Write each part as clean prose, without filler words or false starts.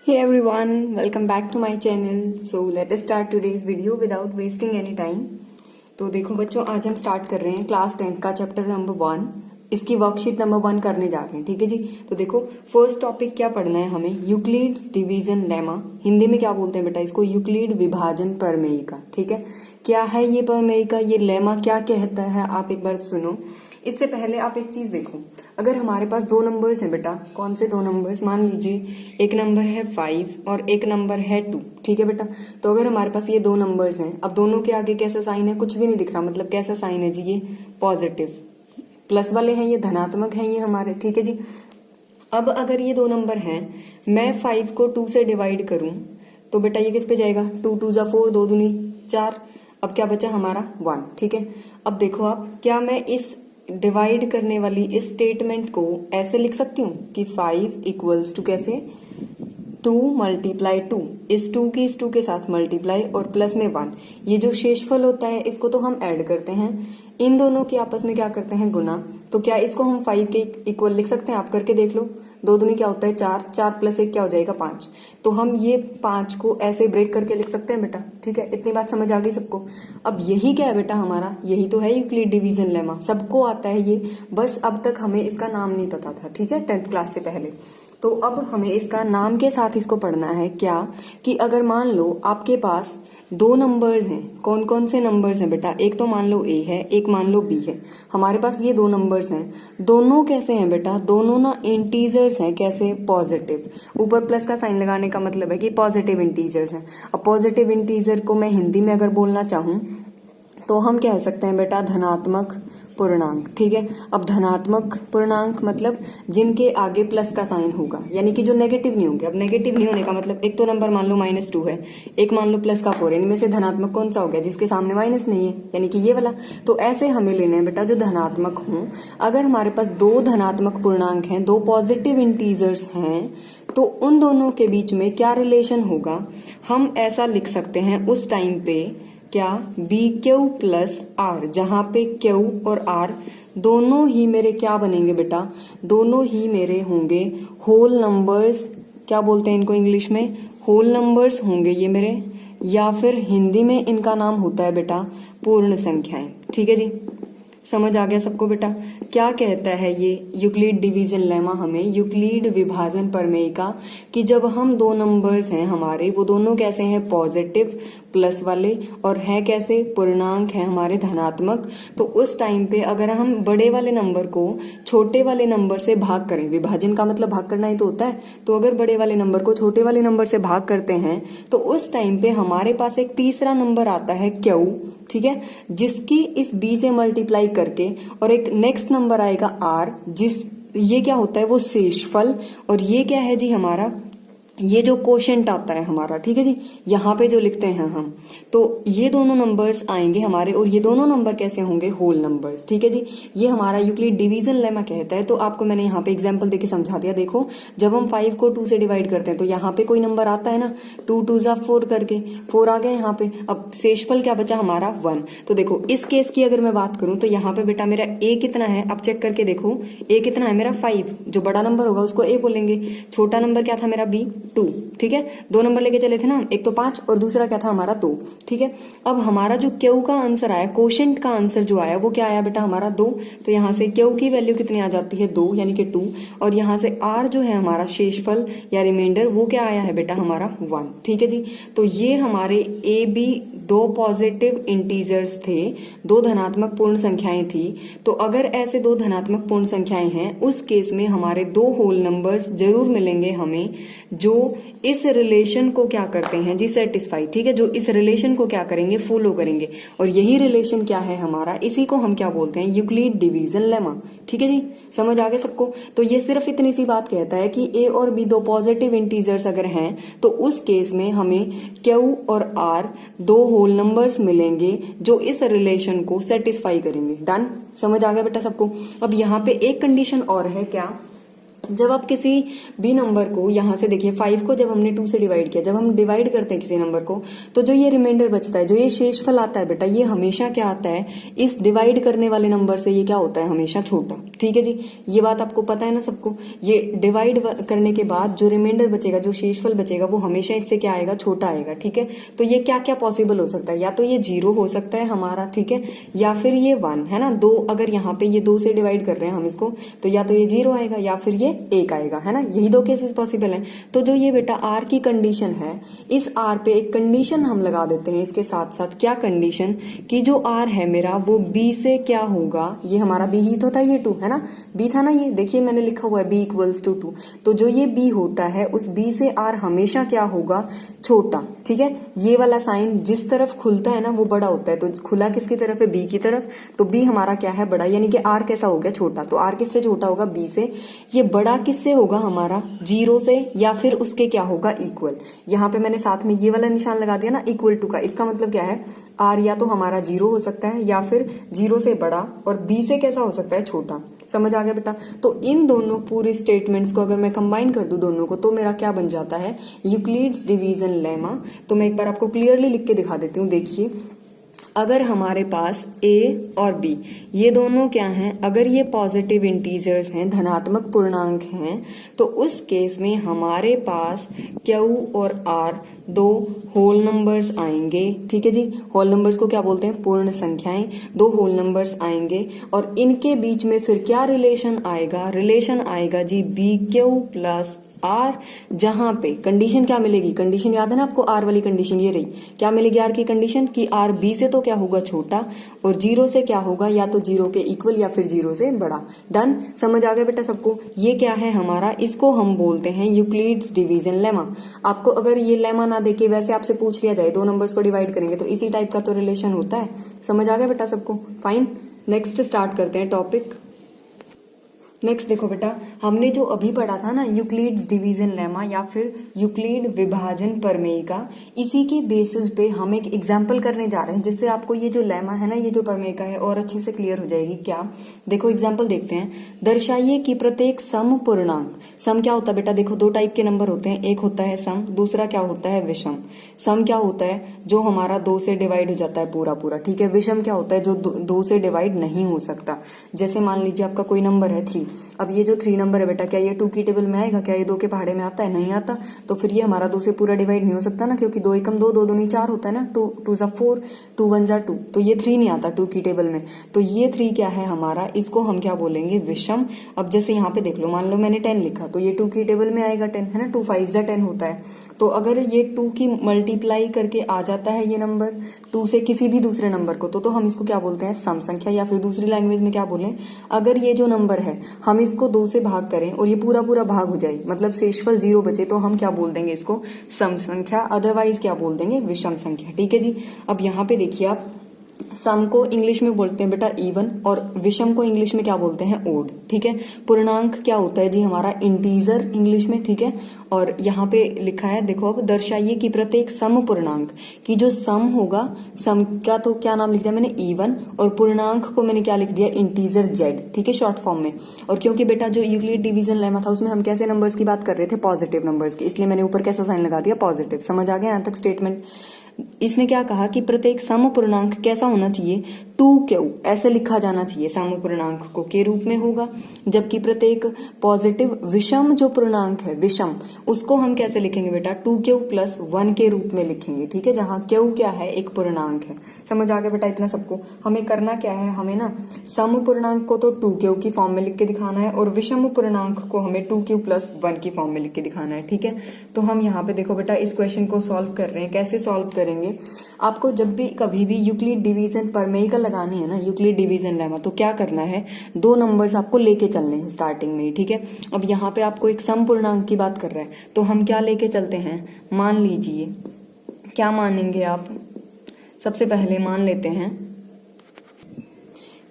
Hey everyone, welcome back to my channel. So let us start today's video without wasting any time. तो देखो बच्चों, आज हम start कर रहे हैं क्लास 10th का चैप्टर नंबर 1. इसकी वर्कशीट नंबर 1 करने जा रहे हैं. ठीक है जी. तो देखो फर्स्ट टॉपिक क्या पढ़ना है हमें, यूक्लिड्स डिवीजन लेमा. हिंदी में क्या बोलते हैं बेटा इसको, यूक्लिड विभाजन प्रमेयिका. ठीक है, क्या है ये प्रमेयिका, ये लेमा क्या कहता है, आप एक बार सुनो. इससे पहले आप एक चीज देखो, अगर हमारे पास दो नंबर्स हैं बेटा, कौन से दो नंबर्स, मान लीजिए एक नंबर है 5 और एक नंबर है 2. ठीक है बेटा, तो अगर हमारे पास ये दो नंबर्स हैं, अब दोनों के आगे कैसा साइन है, कुछ भी नहीं दिख रहा, मतलब कैसा साइन है जी, ये पॉजिटिव, प्लस वाले हैं, ये धनात्मक हैं ये हमारे. ठीक है जी. अब अगर ये दो नंबर हैं, मैं 5 को 2 से डिवाइड करूं तो बेटा ये किस पे जाएगा, 2 2 जा 4, 2 दूनी 4. अब क्या बचा हमारा 1. ठीक है, अब देखो आप, क्या मैं इस डिवाइड करने वाली इस स्टेटमेंट को ऐसे लिख सकती हूँ कि 5 इक्वल्स टू कैसे, 2 मल्टीप्लाई 2, इस 2 की इस 2 के साथ मल्टीप्लाई और प्लस में 1. ये जो शेषफल होता है इसको तो हम ऐड करते हैं, इन दोनों के आपस में क्या करते हैं, गुना. तो क्या इसको हम 5 के इक्वल लिख सकते हैं, आप करके देख लो. 2 दूनी क्या होता है 4, 4 प्लस 1 क्या हो जाएगा 5. तो हम ये 5 को ऐसे ब्रेक करके लिख सकते हैं बेटा. ठीक है, इतनी बात समझ आ गई सबको. अब यही क्या है बेटा हमारा, यही तो है यूक्लिड डिवीजन लेमा. सबको आता है ये, बस अब तक हमें इसका नाम नहीं पता था. ठीक है, 10th क्लास से पहले. तो अब हमें इसका नाम के साथ इसको पढ़ना है. क्या कि अगर मान लो आपके पास दो नंबर्स हैं, कौन कौन से नंबर्स हैं बेटा, एक तो मान लो ए है, एक मान लो बी है. हमारे पास ये दो नंबर्स हैं, दोनों कैसे हैं बेटा, दोनों ना इंटीजर्स हैं. कैसे, पॉजिटिव. ऊपर प्लस का साइन लगाने का मतलब है कि पॉजिटिव इंटीजर्स हैं. अब पॉजिटिव इंटीजर को मैं हिंदी में अगर बोलना चाहूं तो हम कह सकते हैं बेटा धनात्मक पूर्णांक. ठीक है, अब धनात्मक पूर्णांक मतलब जिनके आगे प्लस का साइन होगा, यानी कि जो नेगेटिव नहीं होंगे. अब नेगेटिव नहीं होने का मतलब, एक तो नंबर मान लो -2 है, एक मान लो प्लस का 4, इनमें से धनात्मक कौन सा हो गया, जिसके सामने माइनस नहीं है, यानी कि ये वाला. तो ऐसे हमें लेने हैं बेटा जो धनात्मक हों. अगर हमारे पास दो धनात्मक पूर्णांक हैं, दो पॉजिटिव इंटीजर्स हैं, तो उन दोनों के बीच में क्या रिलेशन होगा, हम ऐसा लिख सकते हैं उस टाइम पे, क्या, बी क्यू प्लस आर, जहां पे क्यू और आर दोनों ही मेरे क्या बनेंगे बेटा, दोनों ही मेरे होंगे होल नंबर्स. क्या बोलते हैं इनको इंग्लिश में, होल नंबर्स होंगे ये मेरे, या फिर हिंदी में इनका नाम होता है बेटा पूर्ण संख्याएं. ठीक है जी, समझ आ गया सबको बेटा. क्या कहता है ये यूक्लिड डिवीजन लेमा हमें, यूक्लिड विभाजन प्रमेयिका, कि जब हम दो नंबर्स हैं हमारे, वो दोनों कैसे हैं, पॉजिटिव प्लस वाले, और है कैसे, पूर्णांक है हमारे धनात्मक. तो उस टाइम पे अगर हम बड़े वाले नंबर को छोटे वाले नंबर से भाग करें, विभाजन का मतलब भाग करना ही तो होता है, तो अगर बड़े वाले नंबर को छोटे वाले नंबर से भाग करते हैं तो उस टाइम पे हमारे पास एक तीसरा नंबर आता है क्यू. ठीक है, जिसकी इस बी से मल्टीप्लाई करके, और एक नेक्स्ट नंबर आएगा आर, जिस ये क्या होता है, वो शेषफल, और ये क्या है जी हमारा, ये जो कोशेंट आता है हमारा. ठीक है जी, यहाँ पे जो लिखते हैं हम, तो ये दोनों नंबर्स आएंगे हमारे, और ये दोनों नंबर कैसे होंगे, होल नंबर्स. ठीक है जी, ये हमारा यूक्लिड डिवीजन लेमा कहता है. तो आपको मैंने यहाँ पे एग्जांपल देके समझा दिया. देखो जब हम 5 को 2 से डिवाइड करते हैं तो यहाँ पे कोई नंबर आता है ना, 2 2 जा 4 करके 4 आ गए यहाँ पे. अब शेषफल क्या बचा हमारा 1. तो देखो इस केस की अगर मैं बात करूं तो यहाँ पे बेटा मेरा ए कितना है, अब चेक करके देखो, ए कितना है मेरा 5. जो बड़ा नंबर होगा उसको ए बोलेंगे, छोटा नंबर क्या था मेरा बी 2. ठीक है, दो नंबर लेके चले थे ना, एक तो 5 और दूसरा क्या था हमारा 2. ठीक है, अब हमारा जो क्यू का आंसर आया, कोशेंट का आंसर जो आया वो क्या आया बेटा हमारा 2. तो यहाँ से क्यू की वैल्यू कितनी आ जाती है 2, यानी कि 2, और यहाँ से आर जो है हमारा शेषफल या रिमाइंडर, वो क्या आया है बेटा हमारा 1. ठीक है जी, तो ये हमारे ए बी दो पॉजिटिव इंटीजर्स थे, दो धनात्मक पूर्ण संख्याएं थी. तो अगर ऐसे दो धनात्मक पूर्ण संख्याएं हैं, उस केस में हमारे दो होल नंबर्स जरूर मिलेंगे हमें, जो इस रिलेशन को क्या करते हैं जी, सेटिस्फाई. ठीक है, जो इस रिलेशन को क्या करेंगे, फॉलो करेंगे. और यही रिलेशन क्या है हमारा, इसी को हम क्या बोलते हैं, यूक्लिड डिवीजन लेमा. ठीक है जी, समझ आ गया सबको. तो ये सिर्फ इतनी सी बात कहता है कि ए और बी दो पॉजिटिव इंटीजर्स अगर हैं तो उस केस में हमें क्यू और आर दो होल नंबर्स मिलेंगे जो इस रिलेशन को सेटिस्फाई करेंगे. डन, समझ आ गया बेटा सबको. अब यहाँ पे एक कंडीशन और है, क्या, जब आप किसी भी नंबर को यहाँ से देखिए 5 को जब हमने 2 से डिवाइड किया, जब हम डिवाइड करते हैं किसी नंबर को, तो जो ये रिमाइंडर बचता है, जो ये शेषफल आता है बेटा, ये हमेशा क्या आता है, इस डिवाइड करने वाले नंबर से ये क्या होता है, हमेशा छोटा। ठीक है जी, ये बात आपको पता है ना सबको। ये डिवाइड करने के बाद जो रिमाइंडर बचेगा, जो शेषफल बचेगा, वो हमेशा इससे क्या आएगा, छोटा आएगा। ठीक है, तो ये क्या क्या पॉसिबल हो सकता है, या तो ये 0 हो सकता है हमारा, ठीक है, या फिर ये 1 है ना। 2 अगर यहाँ पे ये 2 से डिवाइड कर रहे हैं हम इसको, तो या तो ये 0 आएगा या फिर ये 1 आएगा, है ना। यही 2 केसेस पॉसिबल हैं। तो जो ये बेटा आर की कंडीशन है, इस आर पे एक कंडीशन हम लगा देते हैं इसके साथ साथ। क्या कंडीशन, कि जो आर है मेरा वो बी से क्या होगा, ये हमारा बी ही तो था, ये 2 है ना, बी था ना, ये देखिए मैंने लिखा हुआ है बी इक्वल्स टू 2। तो जो ये बी होता है, उस बी से आर हमेशा क्या होगा, छोटा। ठीक है, ये वाला साइन जिस तरफ खुलता है ना वो बड़ा होता है, तो खुला किसकी तरफ है, बी की तरफ, तो बी हमारा क्या है, बड़ा, यानी कि आर कैसा हो गया, छोटा। तो आर किससे छोटा होगा, बी से। ये बड़ा किससे होगा हमारा, 0 से, या फिर उसके क्या होगा, इक्वल। यहाँ पे मैंने साथ में ये वाला निशान लगा दिया ना, इक्वल टू का। इसका मतलब क्या है, आर या तो हमारा 0 हो सकता है या फिर 0 से बड़ा, और बी से कैसा हो सकता है, छोटा। समझ आ गया बेटा। तो इन दोनों पूरी स्टेटमेंट्स को अगर मैं कंबाइन कर दूं दोनों को, तो मेरा क्या बन जाता है, यूक्लिड्स डिवीजन लेमा। तो मैं एक बार आपको क्लियरली लिख के दिखा देती हूँ। देखिए, अगर हमारे पास ए और बी ये दोनों क्या हैं, अगर ये पॉजिटिव इंटीजर्स हैं, धनात्मक पूर्णांक हैं, तो उस केस में हमारे पास क्यू और आर 2 होल नंबर्स आएंगे। ठीक है जी, होल नंबर्स को क्या बोलते हैं, पूर्ण संख्याएं। 2 होल नंबर्स आएंगे और इनके बीच में फिर क्या रिलेशन आएगा, रिलेशन आएगा G B Q plus R, जहां पे कंडीशन क्या मिलेगी, कंडीशन याद है ना आपको, आर वाली कंडीशन ये रही। क्या मिलेगी आर की कंडीशन, कि आर बी से तो क्या होगा, छोटा, और 0 से क्या होगा, या तो 0 के इक्वल या फिर 0 से बड़ा। डन, समझ आ गया बेटा सबको। ये क्या है हमारा, इसको हम बोलते हैं यूक्लिड्स डिवीजन लेमा। आपको अगर ये लेमा ना देके वैसे आपसे पूछ लिया जाए 2 नंबर्स को डिवाइड करेंगे, तो इसी टाइप का तो रिलेशन होता है। समझ आ गया बेटा सबको, फाइन। नेक्स्ट स्टार्ट करते हैं टॉपिक। नेक्स्ट देखो बेटा, हमने जो अभी पढ़ा था ना यूक्लिड्स डिवीजन लेमा या फिर यूक्लिड विभाजन प्रमेय का, इसी के बेसिस पे हम एक एग्जाम्पल करने जा रहे हैं, जिससे आपको ये जो लेमा है ना, ये जो प्रमेय का है, और अच्छे से क्लियर हो जाएगी। क्या, देखो एग्जाम्पल देखते हैं। दर्शाइए कि प्रत्येक सम पूर्णांक, सम क्या होता है बेटा, देखो 2 टाइप के नंबर होते हैं, एक होता है सम, दूसरा क्या होता है, विषम। सम क्या होता है, जो हमारा 2 से डिवाइड हो जाता है पूरा पूरा। ठीक है, विषम क्या होता है, जो 2 से डिवाइड नहीं हो सकता। जैसे मान लीजिए आपका कोई नंबर है 3, अब ये जो 3 नंबर है बेटा, क्या ये 2 की टेबल में आएगा, क्या ये 2 के पहाड़े में आता है, नहीं आता। तो फिर ये हमारा 2 से पूरा डिवाइड नहीं हो सकता ना, क्योंकि 2 एकम 2, 2 दूनी 4 होता है ना, 2 2 जा 4, 2 1 जा 2, तो ये 3 नहीं आता 2 की टेबल में। तो ये 3 क्या है हमारा, इसको हम क्या बोलेंगे, विषम। अब जैसे यहाँ पे देख लो, मान लो मैंने 10 लिखा, तो ये 2 की टेबल में आएगा 10, है ना, 2 5 जा 10 होता है। तो अगर ये 2 की मल्टीप्लाई करके आ जाता है ये नंबर 2 से किसी भी दूसरे नंबर को, तो हम इसको क्या बोलते हैं, सम संख्या, या फिर दूसरी लैंग्वेज में क्या बोलें, अगर ये जो नंबर है हम इसको 2 से भाग करें और ये पूरा पूरा भाग हो जाए, मतलब शेषफल 0 बचे, तो हम क्या बोल देंगे इसको, सम संख्या, अदरवाइज क्या बोल देंगे, विषम संख्या। ठीक है जी। अब यहाँ पे देखिए आप, सम को इंग्लिश में बोलते हैं बेटा इवन, और विषम को इंग्लिश में क्या बोलते हैं, ओड। ठीक है, पूर्णांक क्या होता है जी हमारा, इंटीजर इंग्लिश में। ठीक है, और यहाँ पे लिखा है, देखो अब, दर्शाइए कि प्रत्येक सम पूर्णांक की जो सम होगा, सम का तो क्या नाम लिख दिया मैंने, इवन, और पूर्णांक को मैंने क्या लिख दिया, इंटीजर जेड। ठीक है, शॉर्ट फॉर्म में। और क्योंकि बेटा जो यूक्लिड डिवीजन लेमा था उसमें हम कैसे नंबर्स की बात कर रहे थे, पॉजिटिव नंबर्स की, इसलिए मैंने ऊपर कैसा साइन लगा दिया, पॉजिटिव। समझ आ गया यहाँ तक स्टेटमेंट। इसने क्या कहा कि प्रत्येक सम पूर्णांक कैसा होना चाहिए, 2q, ऐसे लिखा जाना चाहिए, सम पूर्णांक को के रूप में होगा। जबकि प्रत्येक पॉजिटिव विषम जो पूर्णांक है, विषम, उसको हम कैसे लिखेंगे बेटा, 2q प्लस 1 के रूप में लिखेंगे। ठीक है, जहां q क्या है, एक पूर्णांक है। समझ आ गया बेटा इतना सबको। हमें करना क्या है, हमें ना सम पूर्णांक को तो 2q की फॉर्म में लिख के दिखाना है, और विषम पूर्णांक को हमें 2q प्लस 1 की फॉर्म में लिख के दिखाना है। ठीक है, तो हम यहाँ पे देखो बेटा इस क्वेश्चन को सॉल्व कर रहे हैं। कैसे सॉल्व करेंगे, आपको जब भी कभी भी यूक्लिड डिवीजन प्रमेय का लगानी है ना, यूक्लिड डिवीजन लेमा, तो क्या करना है, 2 नंबर्स आपको लेके चलने हैं स्टार्टिंग में ही। ठीक है, अब यहाँ पे आपको एक सम पूर्णांक की बात कर रहा है, तो हम क्या लेके चलते हैं, मान लीजिए, क्या मानेंगे आप, सबसे पहले मान लेते हैं,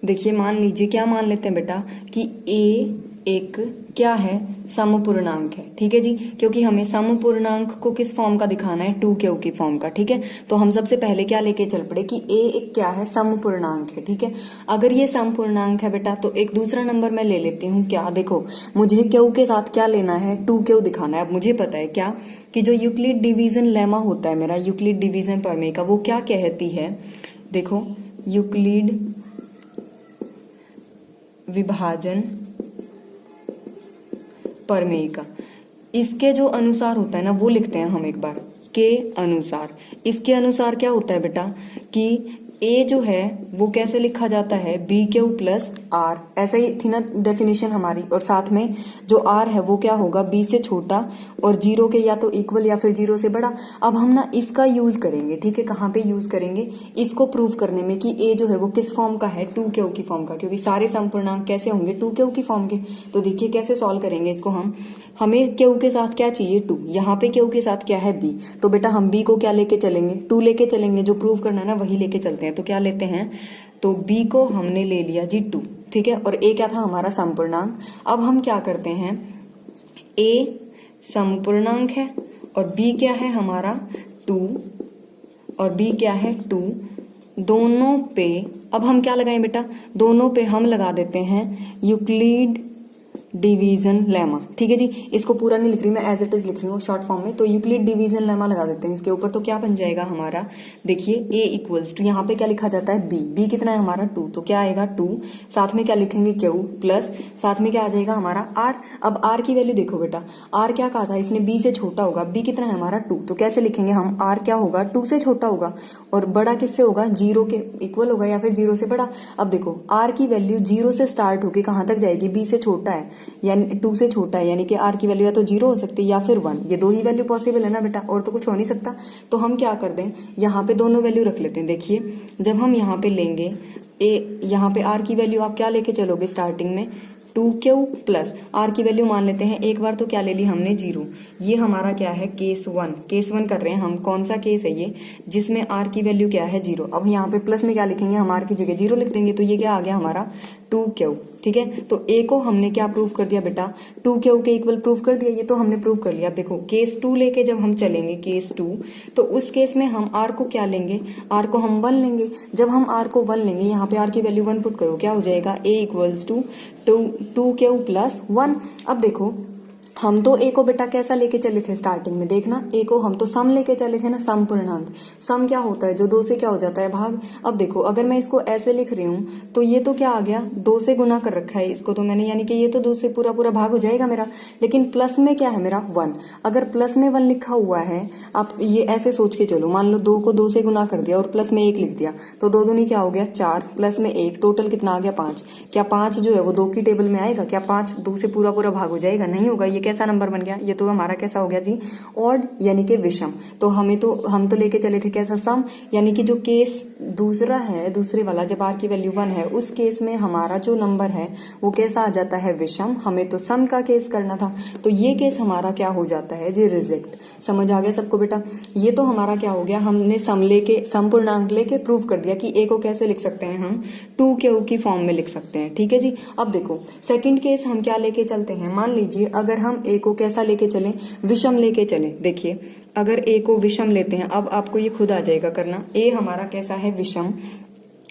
देखिए मान लीजिए क्या मान लेते हैं बेटा, कि a एक क्या है, समपूर्णांक है। ठीक है जी, क्योंकि हमें समपूर्णांक को किस फॉर्म का दिखाना है, 2q की फॉर्म का। ठीक है, तो हम सबसे पहले क्या लेके चल पड़े कि a एक क्या है, समपूर्णांक है। ठीक है, अगर ये समपूर्णांक है बेटा तो एक दूसरा नंबर मैं ले लेती हूँ। क्या, देखो मुझे q के साथ क्या लेना है, 2q दिखाना है। अब मुझे पता है क्या कि जो यूक्लिड डिवीजन लेमा होता है मेरा, यूक्लिड डिवीजन प्रमेय का, वो क्या कहती है, देखो यूक्लिड विभाजन प्रमेय का, इसके जो अनुसार होता है ना वो लिखते हैं हम एक बार, के अनुसार। इसके अनुसार क्या होता है बेटा कि ए जो है वो कैसे लिखा जाता है, बी क्यू प्लस आर, ऐसा ही थी ना डेफिनेशन हमारी। और साथ में जो आर है वो क्या होगा, बी से छोटा और जीरो के या तो इक्वल या फिर जीरो से बड़ा। अब हम ना इसका यूज करेंगे। ठीक है, कहाँ पे यूज करेंगे, इसको प्रूव करने में कि ए जो है वो किस फॉर्म का है, 2q की फॉर्म का, क्योंकि सारे समपूर्णांक कैसे होंगे, 2q की फॉर्म के। तो देखिए कैसे सॉल्व करेंगे इसको हम, हमें q के साथ क्या चाहिए, 2, यहाँ पे q के साथ क्या है, b। तो बेटा हम b को क्या लेके चलेंगे, 2 लेके चलेंगे, जो प्रूव करना है ना वही लेके चलते हैं। तो क्या लेते हैं, तो b को हमने ले लिया जी 2। ठीक है, और a क्या था हमारा, समपूर्णांक। अब हम क्या करते हैं, a समपूर्णांक है और b क्या है हमारा 2 और b क्या है 2, दोनों पे अब हम क्या लगाएं बेटा, दोनों पे हम लगा देते हैं यूक्लिड डिवीजन लेमा। ठीक है जी, इसको पूरा नहीं लिख रही मैं, एज इट इज लिख रही हूँ शॉर्ट फॉर्म में। तो यूक्लिड डिवीजन लेमा लगा देते हैं इसके ऊपर। तो क्या बन जाएगा हमारा, देखिए a इक्वल्स टू, यहाँ पे क्या लिखा जाता है b कितना है हमारा 2, तो क्या आएगा 2, साथ में क्या लिखेंगे q प्लस, साथ में क्या आ जाएगा हमारा r। अब r की वैल्यू देखो बेटा, r क्या कहा था इसने, b से छोटा होगा, b कितना है हमारा 2, तो कैसे लिखेंगे हम, r क्या होगा 2 से छोटा होगा और बड़ा किससे होगा, 0 के इक्वल होगा या फिर 0 से बड़ा। अब देखो r की वैल्यू 0 से स्टार्ट होके कहाँ तक जाएगी, b से छोटा है यानी 2 से छोटा है, यानी कि r की वैल्यू या तो 0 हो सकती है या फिर 1, ये दो ही वैल्यू पॉसिबल है ना बेटा, और तो कुछ हो नहीं सकता। तो हम क्या कर दें, यहाँ पे दोनों वैल्यू रख लेते हैं। देखिए जब हम यहाँ पे लेंगे यहाँ पे r की वैल्यू आप क्या लेके चलोगे स्टार्टिंग में, 2q प्लस r की वैल्यू मान लेते हैं एक बार, तो क्या ले ली हमने 0। ये हमारा क्या है, केस 1 कर रहे हैं हम। कौन सा केस है ये, जिसमें r की वैल्यू क्या है 0। अब यहाँ पे प्लस में क्या लिखेंगे, हम r की जगह 0 लिख देंगे। तो ये क्या आ गया हमारा 2q। ठीक है, तो a को हमने क्या प्रूव कर दिया बेटा, 2q के इक्वल प्रूव कर दिया, ये तो हमने प्रूव कर लिया। देखो केस 2 लेके जब हम चलेंगे, केस 2, तो उस केस में हम r को क्या लेंगे, r को हम 1 लेंगे। जब हम r को 1 लेंगे, यहाँ पे r की वैल्यू 1 पुट करो, क्या हो जाएगा, a equals to 2q plus 1। अब देखो हम तो a को बेटा कैसा लेके चले थे स्टार्टिंग में, देखना a को हम तो सम लेके चले थे ना, समपूर्णांक। सम क्या होता है, जो 2 से क्या हो जाता है, भाग। अब देखो अगर मैं इसको ऐसे लिख रही हूँ तो ये तो क्या आ गया, 2 से गुना कर रखा है इसको तो मैंने, यानी कि ये तो 2 से पूरा पूरा भाग हो जाएगा मेरा। लेकिन प्लस में क्या है मेरा 1, अगर प्लस में 1 लिखा हुआ है, आप ये ऐसे सोच के चलो, मान लो 2 को 2 से गुना कर दिया और प्लस में 1 लिख दिया, तो 2 दूनी क्या हो गया 4, प्लस में 1, टोटल कितना आ गया 5। क्या 5 जो है वो 2 की टेबल में आएगा, क्या 5 2 से पूरा पूरा भाग हो जाएगा, नहीं होगा। ये कैसा नंबर बन गया, ये तो हमारा कैसा हो गया जी, ऑड यानी कि विषम। तो हम तो लेके चले थे कैसा, सम, यानी कि जो केस दूसरा है, दूसरे वाला जब r की वैल्यू 1 है, उस केस में हमारा जो नंबर है वो कैसा आ जाता है, विषम। हमें तो सम का केस करना था, तो ये केस हमारा क्या हो जाता है जी, रिजेक्ट। समझ आ गया सबको बेटा, ये तो हमारा क्या हो गया, हमने समपूर्णांक लेके प्रूव कर दिया कि a को कैसे लिख सकते हैं हम, 2q की फॉर्म में लिख सकते हैं। ठीक है जी, अब देखो सेकंड केस हम क्या लेके चलते हैं, मान लीजिए अगर हम a को कैसा लेके चलें, विषम लेके चलें। देखिए अगर a को विषम लेते हैं, अब आपको ये खुद आ जाएगा करना, a हमारा कैसा है विषम,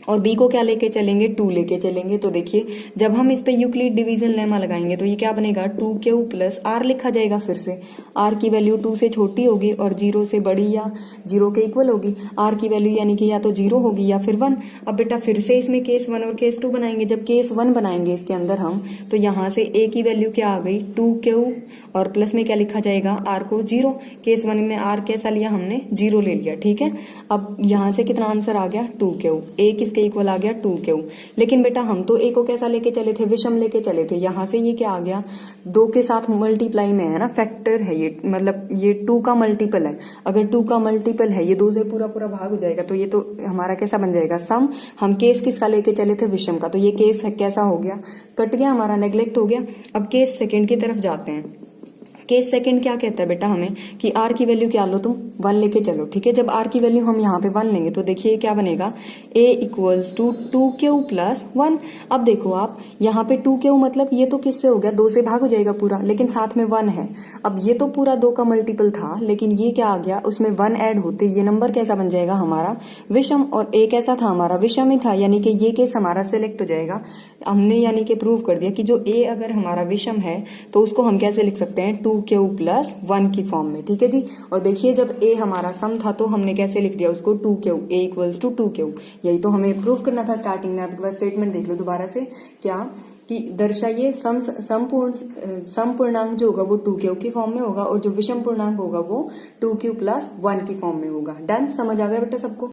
और b को क्या लेके चलेंगे, 2 लेके चलेंगे। तो देखिए जब हम इस पे यूक्लिड डिवीजन लेमा लगाएंगे तो ये क्या बनेगा, 2q प्लस r लिखा जाएगा। फिर से r की वैल्यू 2 से छोटी होगी और 0 से बड़ी या 0 के इक्वल होगी। r की वैल्यू यानी कि या तो 0 होगी या फिर 1। अब बेटा फिर से इसमें केस 1 और केस 2 बनाएंगे। जब केस 1 बनाएंगे इसके अंदर हम, तो यहाँ से a की वैल्यू क्या आ गई, 2q, और प्लस में क्या लिखा जाएगा, r को 0। केस 1 में r कैसा लिया हमने, 0 ले लिया। ठीक है, अब यहाँ से कितना आंसर आ गया, 2q, a किसके इक्वल आ गया, 2q। लेकिन बेटा हम तो a को कैसा लेके चले थे, विषम लेके चले थे। यहाँ से ये क्या आ गया, 2 के साथ मल्टीप्लाई में है ना, फैक्टर है ये, मतलब ये 2 का मल्टीपल है। अगर 2 का मल्टीपल है, ये 2 से पूरा पूरा भाग हो जाएगा, तो ये तो हमारा कैसा बन जाएगा, सम। हम केस किसका लेके चले थे, विषम का, तो ये केस कैसा हो गया, कट गया हमारा, नेग्लेक्ट हो गया। अब केस सेकेंड की तरफ जाते हैं। केस सेकंड क्या कहता है बेटा हमें कि आर की वैल्यू क्या लो, तुम 1 लेके चलो। ठीक है, जब आर की वैल्यू हम यहाँ पे 1 लेंगे तो देखिए क्या बनेगा, a equals to 2q plus 1। अब देखो आप यहाँ पे 2q मतलब ये तो किससे हो गया, 2 से भाग हो जाएगा पूरा, लेकिन साथ में 1 है। अब ये तो पूरा 2 का मल्टीपल था, लेकिन ये क्या आ गया, उसमें 1 ऐड होते ये नंबर कैसा बन जाएगा हमारा विषम, और a कैसा था हमारा विषम ही था, यानी कि ये केस हमारा सिलेक्ट हो जाएगा। हमने यानी कि प्रूव कर दिया कि जो a अगर हमारा विषम है तो उसको हम कैसे लिख सकते हैं, 2q प्लस 1 की फॉर्म में। ठीक है जी, और देखिए जब a हमारा सम था तो हमने कैसे लिख दिया उसको, 2q, a equals to 2q। यही तो हमें प्रूव करना था स्टार्टिंग में। आपके पास स्टेटमेंट देख लो दोबारा से, क्या कि दर्शाइए सम पूर्णांक जो होगा वो 2q की फॉर्म में होगा और जो विषम पूर्णांक होगा वो 2q प्लस 1 की फॉर्म में होगा। डन, समझ आ गया बेटा सबको।